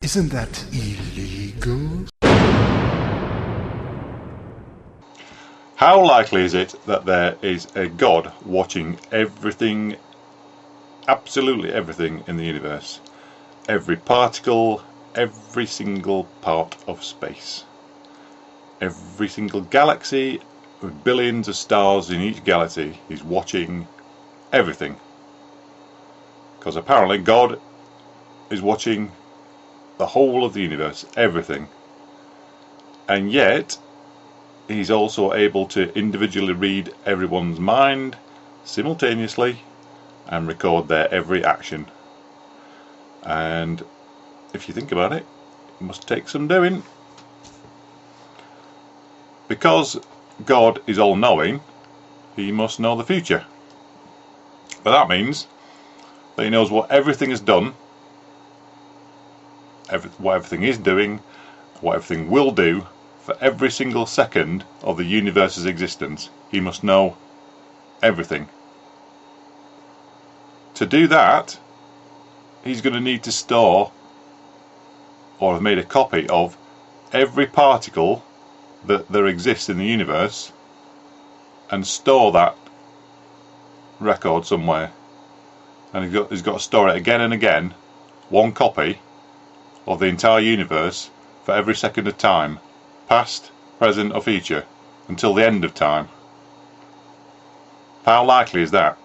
Isn't that illegal? How likely is it that there is a God watching everything, absolutely everything in the universe? Every particle, every single part of space. Every single galaxy, with billions of stars in each galaxy, is watching everything. Because apparently God is watching the whole of the universe, everything. And yet, He's also able to individually read everyone's mind simultaneously and record their every action. And if you think about it, it must take some doing. Because God is all-knowing, He must know the future. But that means that He knows what everything has done, what everything is doing, what everything will do for every single second of the universe's existence. He must know everything. To do that, He's going to need to store or have made a copy of every particle that there exists in the universe and store that record somewhere. And he's got to store it again and again, one copy of the entire universe for every second of time, past, present or future, until the end of time. How likely is that?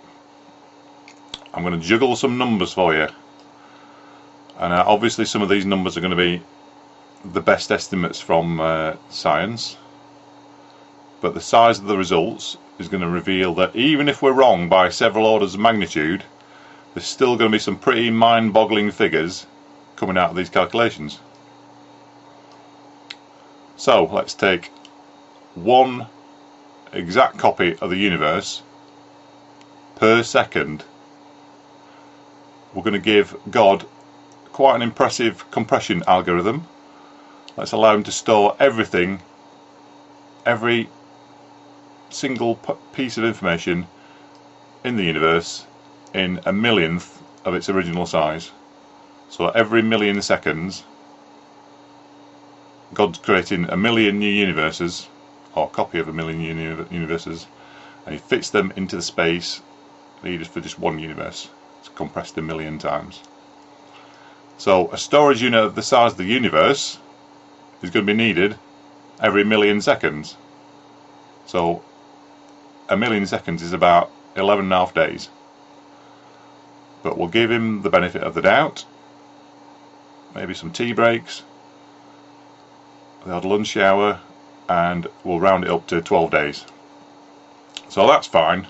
I'm going to juggle some numbers for you, and obviously some of these numbers are going to be the best estimates from science, but the size of the results is going to reveal that even if we're wrong by several orders of magnitude, there's still going to be some pretty mind-boggling figures coming out of these calculations. So let's take one exact copy of the universe per second. We're going to give God quite an impressive compression algorithm. Let's allow him to store everything, every single piece of information in the universe in a millionth of its original size. So every million seconds God's creating a million new universes, or a copy of a million new universes, and He fits them into the space needed for just one universe. It's compressed a million times. So a storage unit of the size of the universe is going to be needed every million seconds. So a million seconds is about 11.5 days. But we'll give him the benefit of the doubt. Maybe some tea breaks, the odd lunch hour, and we'll round it up to 12 days. So that's fine,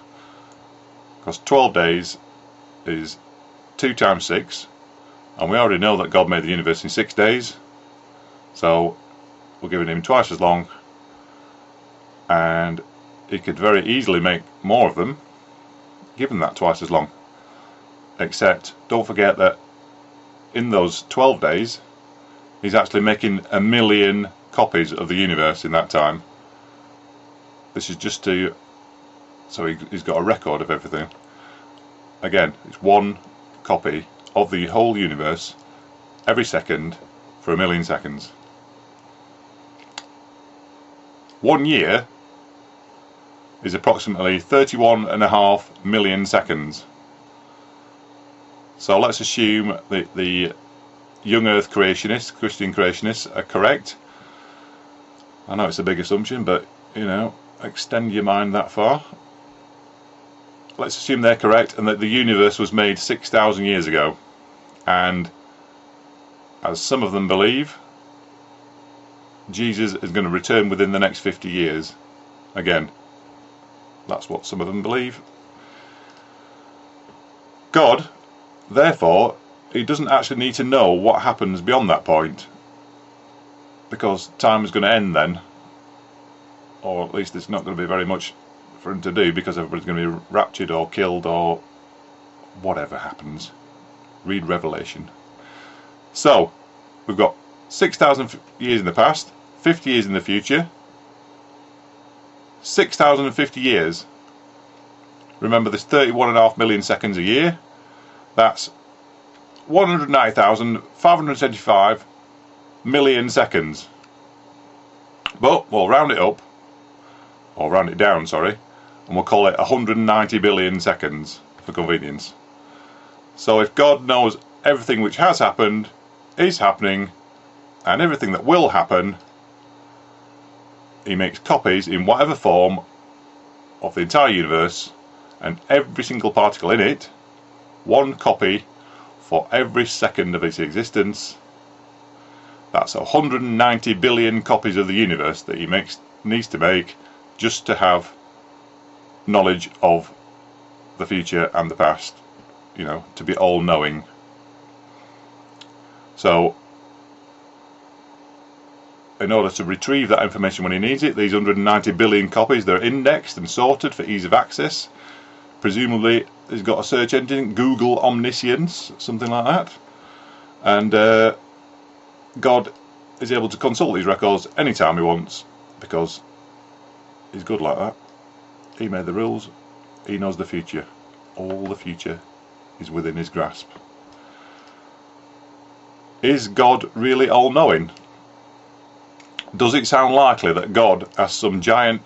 because 12 days is 2 times 6, and we already know that God made the universe in 6 days, so we're giving him twice as long, and he could very easily make more of them, given that twice as long. Except don't forget that in those 12 days he's actually making a million copies of the universe in that time. This is just to, so he's got a record of everything. Again, it's one copy of the whole universe every second for a million seconds. 1 year is approximately 31.5 million seconds. So let's assume that the young earth creationists, Christian creationists, are correct. I know it's a big assumption, but you know, extend your mind that far. Let's assume they're correct and that the universe was made 6,000 years ago, and as some of them believe, Jesus is going to return within the next 50 years. Again, that's what some of them believe. God, therefore, He doesn't actually need to know what happens beyond that point, because time is going to end then, or at least there's not going to be very much for him to do, because everybody's going to be raptured or killed or whatever happens. Read Revelation. So we've got 6,000 years in the past, 50 years in the future, 6,050 years. Remember, there's 31.5 million seconds a year. That's 190,575 million seconds. But we'll round it up, or round it down, sorry, and we'll call it 190 billion seconds for convenience. So if God knows everything which has happened, is happening, and everything that will happen, he makes copies in whatever form of the entire universe, and every single particle in it, one copy for every second of its existence. That's 190 billion copies of the universe that he needs to make just to have knowledge of the future and the past, you know, to be all-knowing. So in order to retrieve that information when he needs it, these 190 billion copies, they're indexed and sorted for ease of access. Presumably he's got a search engine, Google Omniscience, something like that, and God is able to consult these records anytime he wants, because he's good like that. He made the rules, he knows the future. All the future is within his grasp. Is God really all-knowing? Does it sound likely that God has some giant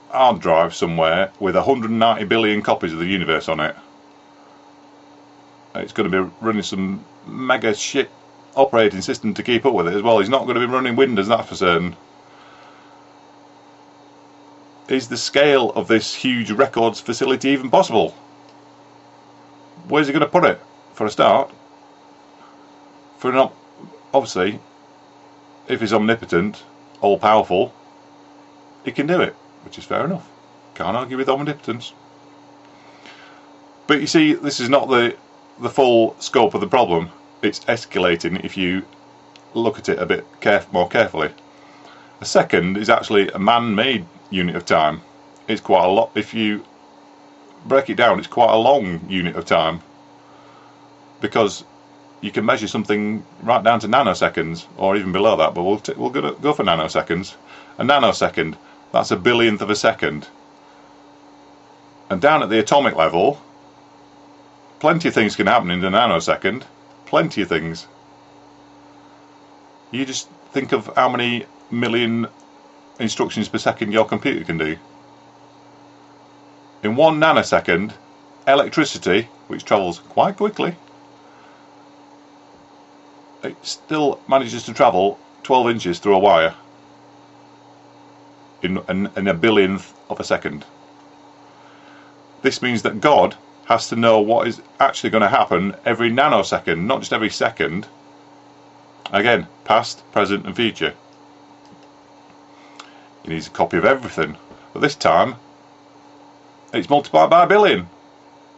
hard drive somewhere with 190 billion copies of the universe on it? It's going to be running some mega shit operating system to keep up with it as well. He's not going to be running Windows, that's for certain. Is the scale of this huge records facility even possible? Where's he going to put it, for a start? Obviously, if he's omnipotent, all-powerful, he can do it, which is fair enough. Can't argue with omnipotence. But you see, this is not the full scope of the problem. It's escalating if you look at it a bit more carefully. A second is actually a man-made unit of time. It's quite a lot. If you break it down, it's quite a long unit of time, because you can measure something right down to nanoseconds, or even below that, but we'll go for nanoseconds. A nanosecond, that's a billionth of a second. And down at the atomic level, plenty of things can happen in a nanosecond. Plenty of things. You just think of how many million instructions per second your computer can do. In 1 nanosecond, electricity, which travels quite quickly, it still manages to travel 12 inches through a wire in a billionth of a second. This means that God has to know what is actually going to happen every nanosecond, not just every second. Again, past, present and future. He needs a copy of everything, but this time it's multiplied by a billion.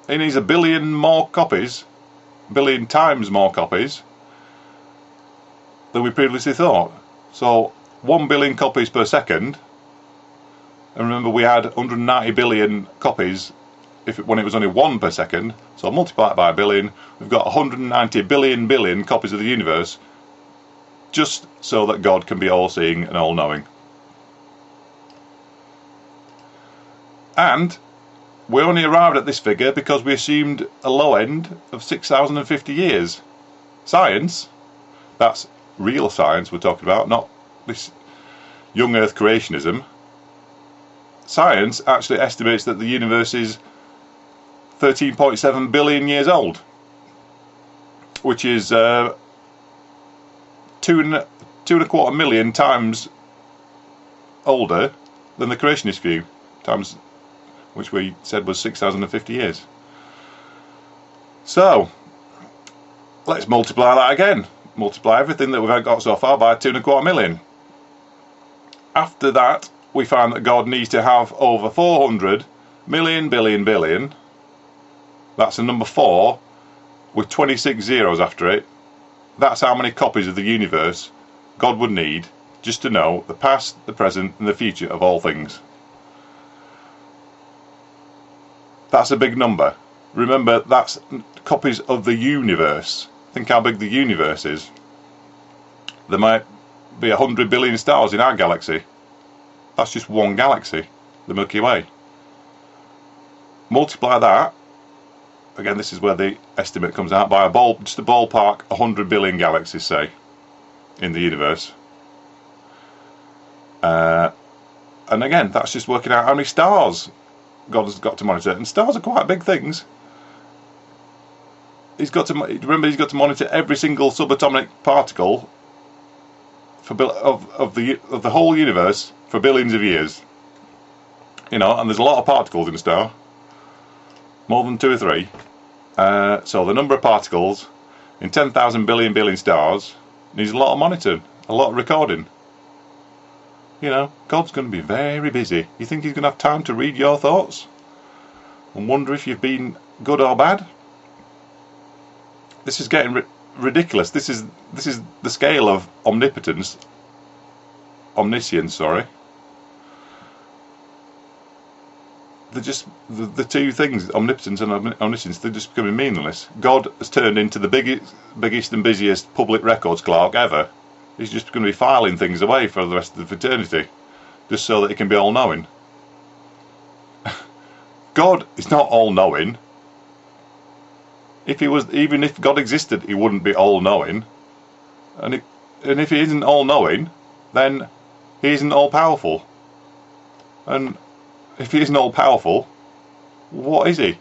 He needs a billion more copies, a billion times more copies than we previously thought. So 1 billion copies per second, and remember we had 190 billion copies when it was only 1 per second, so multiply it by a billion, we've got 190 billion copies of the universe, just so that God can be all-seeing and all-knowing. And we only arrived at this figure because we assumed a low end of 6,050 years. Science, that's real science we're talking about, not this young earth creationism. Science actually estimates that the universe is 13.7 billion years old, which is 2.25 million times older than the creationist view, times which we said was 6,050 years. So let's multiply that again. Multiply everything that we've got so far by 2.25 million. After that, we find that God needs to have over 400 million billion. That's a number 4 with 26 zeros after it. That's how many copies of the universe God would need just to know the past, the present and the future of all things. That's a big number. Remember, that's copies of the universe. Think how big the universe is. There might be 100 billion stars in our galaxy. That's just one galaxy, the Milky Way. Multiply that, again this is where the estimate comes out, by just a ballpark 100 billion galaxies, say. in the universe. And again, that's just working out how many stars God has got to monitor. And stars are quite big things. He's got to monitor every single subatomic particle of the whole universe for billions of years. You know, and there's a lot of particles in a star, more than 2 or 3. So the number of particles in 10,000 billion stars needs a lot of monitoring, a lot of recording. You know, God's going to be very busy. You think he's going to have time to read your thoughts and wonder if you've been good or bad? This is getting ridiculous. This is the scale of omniscience. Sorry. They're just the two things, omnipotence and omniscience. They're just becoming meaningless. God has turned into the biggest and busiest public records clerk ever. He's just going to be filing things away for the rest of eternity, just so that he can be all-knowing. God is not all-knowing. Even if God existed, he wouldn't be all-knowing. And if he isn't all-knowing, then he isn't all-powerful. And if he isn't all-powerful, what is he?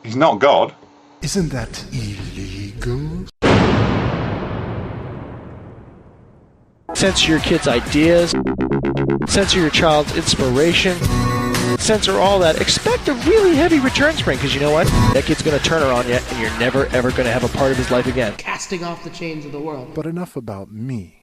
He's not God. Isn't that illegal? Censor your kids' ideas, censor your child's inspiration, censor all that. Expect a really heavy return spring, because you know what? That kid's going to turn her on you, and you're never ever going to have a part of his life again. Casting off the chains of the world. But enough about me.